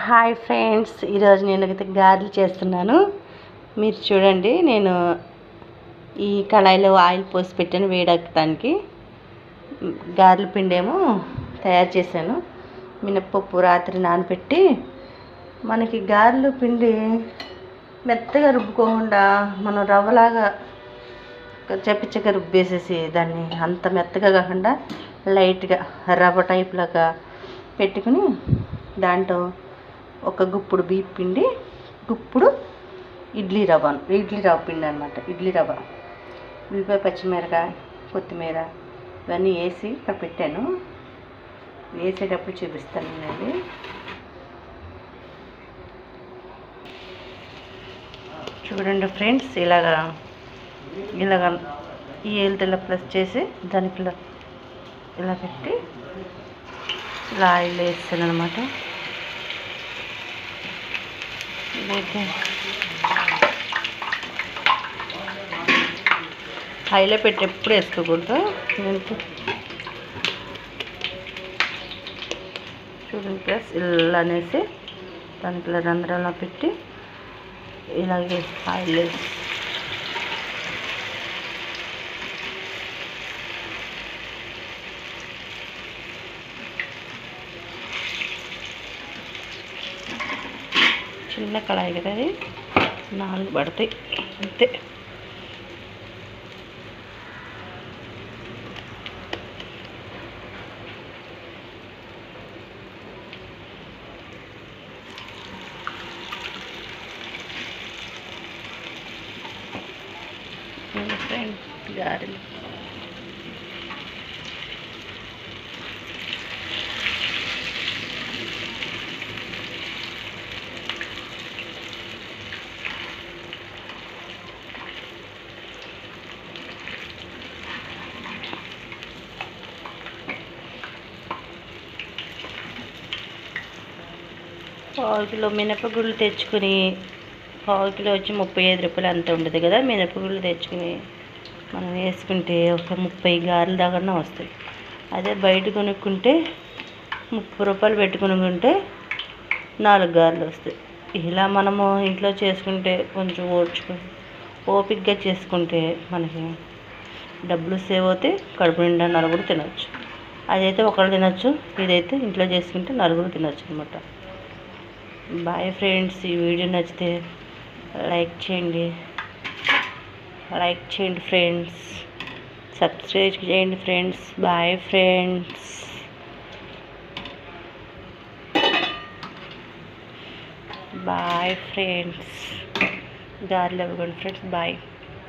Hi friends, ఈరోజు నేనైతే గారెలు చేస్తున్నాను. మీరు చూడండి, నేను ఈ కళాయిలో ఆయిల్ పోసి పెట్టాను వేడెక్కడానికి. గారెల పిండేమో తయారు చేశాను. మినప్పప్పు రాత్రి నానబెట్టి, మనకి గారెలు పిండి మెత్తగా రుబ్బుకోకుండా మనం రవ్వలాగా చప్పిచ్చగా రుబ్బేసేసి దాన్ని అంత మెత్తగా కాకుండా లైట్గా రవ్వ టైప్ లాగా పెట్టుకుని దాంట్లో ఒక గుప్పుడు బియ్యం పిండి, గుప్పుడు ఇడ్లీ రవ్వ పిండి అనమాట. ఇడ్లీ రవ్వ, ఉల్లిపాయ, పచ్చిమిరకాయ, కొత్తిమీర ఇవన్నీ వేసి ఇక్కడ పెట్టాను. వేసేటప్పుడు చూపిస్తాను నేను. చూడండి ఫ్రెండ్స్, ఇలాగా ఈ ఏలుతెల్ల ప్లస్ చేసి దానికి ఇలా పెట్టి ఇలా ఆయిల్ వేస్తాను అనమాట. హైలో పెట్టి ఎప్పుడు వేసుకోకూడదు. చూడండి ప్లస్ ఇలా అనేసి దానికి ఇలా రంధ్రాలు పెట్టి ఇలాగే ఆయిల్ వేసి చిన్న కళాయి కదా, అది 4 పడతాయి అంతే. గారెలు పావు కిలో మినపగుళ్ళు తెచ్చుకుని, పావు కిలో వచ్చి 35 రూపాయలు అంత ఉండదు కదా. మినపగుళ్ళు తెచ్చుకుని మనం వేసుకుంటే ఒక 30 గారెలు దాకా వస్తాయి. అదే బయట కొనుక్కుంటే 30 రూపాయలు పెట్టుకునుకుంటే 4 గారెలు వస్తాయి. ఇలా మనము ఇంట్లో చేసుకుంటే కొంచెం ఓపికగా చేసుకుంటే మనకి డబ్బులు సేవ్ అవుతాయి. కడుపు నిండా నలుగురు తినచ్చు. అదైతే ఒకరు తినచ్చు, ఇదైతే ఇంట్లో చేసుకుంటే నలుగురు తినచ్చు అనమాట. బాయ్ ఫ్రెండ్స్, ఈ వీడియో నచ్చితే లైక్ చేయండి ఫ్రెండ్స్, సబ్స్క్రైబ్ చేయండి ఫ్రెండ్స్. బాయ్ ఫ్రెండ్స్, గారెలు ఇవ్వండి ఫ్రెండ్స్. బాయ్.